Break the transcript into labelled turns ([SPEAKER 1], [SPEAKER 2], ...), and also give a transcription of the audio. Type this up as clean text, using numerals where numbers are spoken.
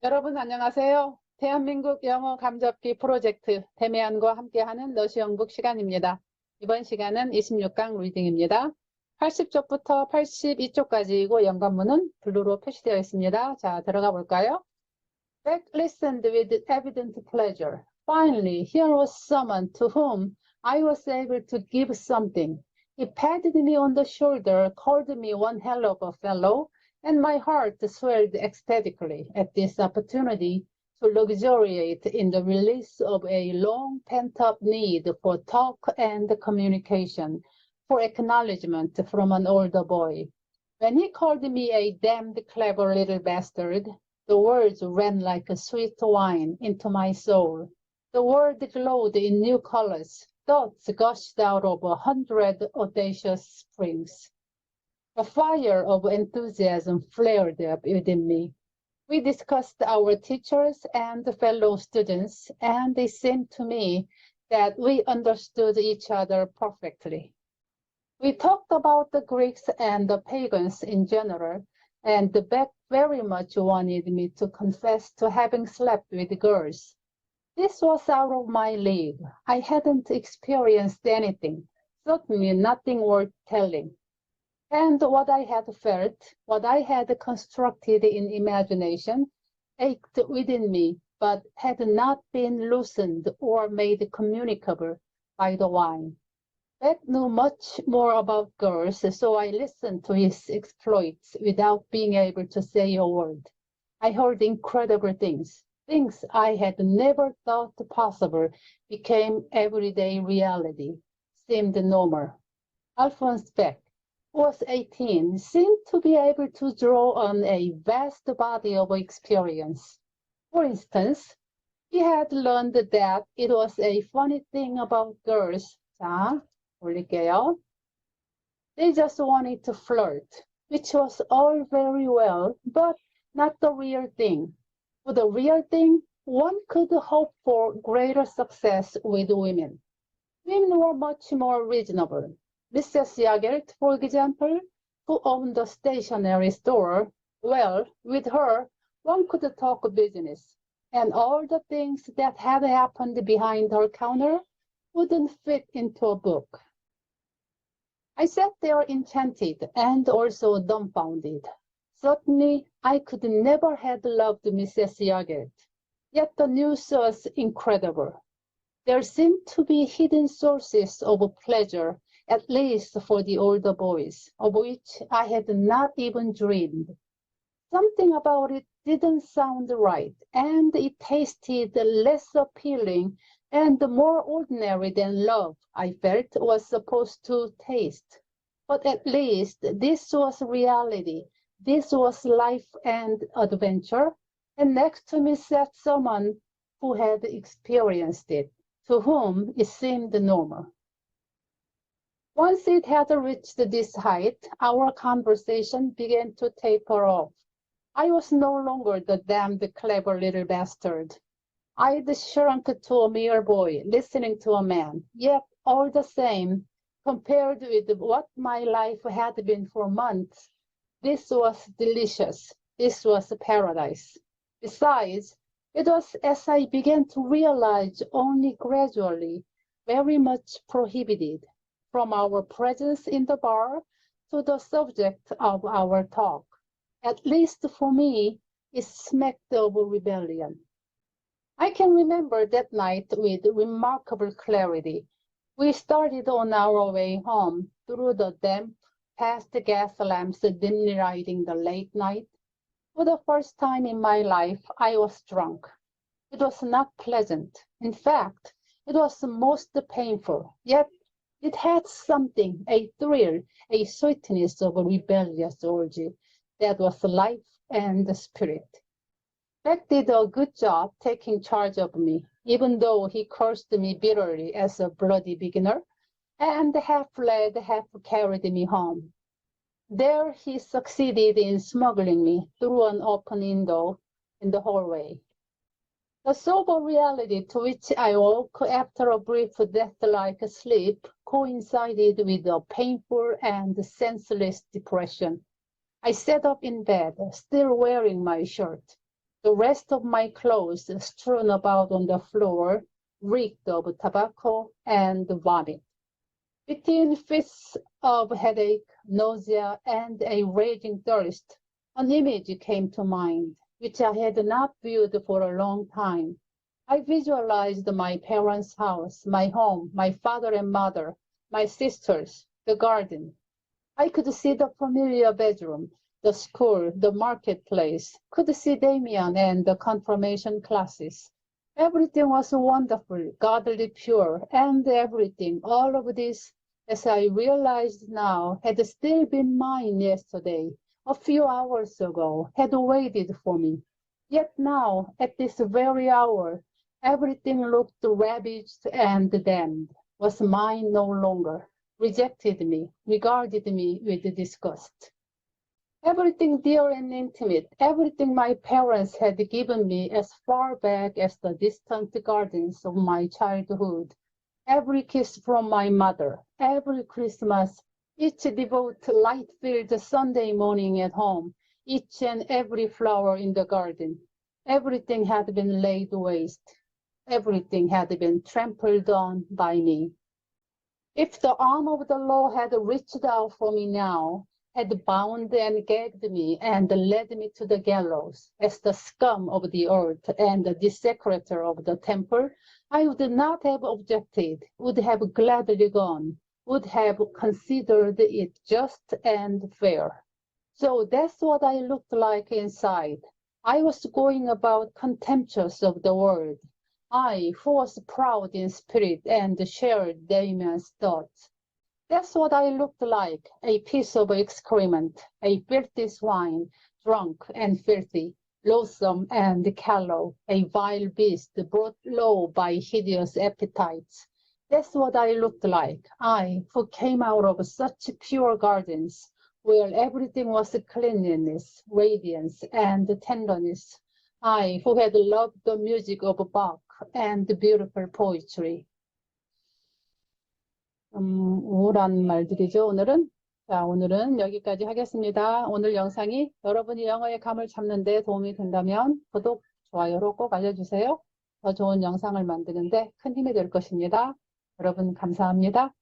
[SPEAKER 1] 여러분 안녕하세요. 대한민국 영어 감잡기 프로젝트 데미안과 함께하는 너쉬영북 시간입니다. 이번 시간은 26강 리딩입니다. 80쪽부터 82쪽까지이고 연관문은 블루로 표시되어 있습니다. 자, 들어가 볼까요? Beck listened with evident pleasure. Finally, here was someone to whom I was able to give something. He patted me on the shoulder, called me one hell of a fellow, and my heart swelled ecstatically at this opportunity to luxuriate in the release of a long pent-up need for talk and communication, for acknowledgement from an older boy. When he called me a damned clever little bastard, the words ran like a sweet wine into my soul. The world glowed in new colors. Thoughts gushed out of 100 audacious springs. A fire of enthusiasm flared up within me. We discussed our teachers and fellow students, and it seemed to me that we understood each other perfectly. We talked about the Greeks and the pagans in general, and Beck very much wanted me to confess to having slept with girls. This was out of my league. I hadn't experienced anything, certainly nothing worth telling. And what I had felt, what I had constructed in imagination, ached within me, but had not been loosened or made communicable by the wine. Beck knew much more about girls, so I listened to his exploits without being able to say a word. I heard incredible things. Things I had never thought possible became everyday reality, seemed normal. Alphonse Beck was 18, seemed to be able to draw on a vast body of experience. For instance, he had learned that it was a funny thing about girls. 자, 올릴게요. They just wanted to flirt, which was all very well, but not the real thing. For the real thing, one could hope for greater success with women. Women were much more reasonable. Mrs. Yagelt, for example, who owned the stationery store, well, with her, one could talk business, and all the things that had happened behind her counter wouldn't fit into a book. I sat there enchanted and also dumbfounded. Certainly, I could never have loved Mrs. Yagelt, yet the news was incredible. There seemed to be hidden sources of pleasure, at least for the older boys, of which I had not even dreamed. Something about it didn't sound right, and it tasted less appealing and more ordinary than love, I felt, was supposed to taste. But at least this was reality. This was life and adventure, and next to me sat someone who had experienced it, to whom it seemed normal. Once it had reached this height, our conversation began to taper off. I was no longer the damned clever little bastard. I'd shrunk to a mere boy listening to a man, yet all the same, compared with what my life had been for months, this was delicious. This was paradise. Besides, it was, as I began to realize only gradually, very much prohibited. From our presence in the bar to the subject of our talk. At least for me, it smacked of rebellion. I can remember that night with remarkable clarity. We started on our way home through the damp, past gas lamps dimly lighting the late night. For the first time in my life, I was drunk. It was not pleasant. In fact, it was most painful, yet it had something, a thrill, a sweetness of a rebellious orgy that was life and spirit. Beck did a good job taking charge of me, even though he cursed me bitterly as a bloody beginner, and half led, half carried me home. There he succeeded in smuggling me through an open window in the hallway. The sober reality to which I woke after a brief death-like sleep coincided with a painful and senseless depression. I sat up in bed, still wearing my shirt. The rest of my clothes strewn about on the floor reeked of tobacco and vomit. Between fits of headache, nausea, and a raging thirst, an image came to mind, which I had not viewed for a long time. I visualized my parents' house, my home, my father and mother, my sisters, the garden. I could see the familiar bedroom, the school, the marketplace, could see Demian and the confirmation classes. Everything was wonderful, godly pure, and everything, all of this, as I realized now, had still been mine yesterday, a few hours ago, had waited for me. Yet now, at this very hour, everything looked ravaged and damned, was mine no longer, rejected me, regarded me with disgust. Everything dear and intimate, everything my parents had given me as far back as the distant gardens of my childhood, every kiss from my mother, every Christmas, each devout light-filled Sunday morning at home, each and every flower in the garden, everything had been laid waste, everything had been trampled on by me. If the arm of the law had reached out for me now, had bound and gagged me and led me to the gallows as the scum of the earth and the desecrator of the temple, I would not have objected, would have gladly gone, would have considered it just and fair. So that's what I looked like inside. I was going about contemptuous of the world. I, who was proud in spirit and shared Damian's thoughts. That's what I looked like, a piece of excrement, a filthy swine, drunk and filthy, loathsome and callow, a vile beast brought low by hideous appetites. That's what I looked like, I, who came out of such pure gardens, where everything was cleanliness, radiance, and tenderness. I, who had loved the music of Bach and beautiful poetry. 우울한 말들이죠, 오늘은. 자, 오늘은 여기까지 하겠습니다. 오늘 영상이 여러분이 영어의 감을 잡는 데 도움이 된다면 구독, 좋아요로 꼭 알려주세요. 더 좋은 영상을 만드는데 큰 힘이 될 것입니다. 여러분 감사합니다.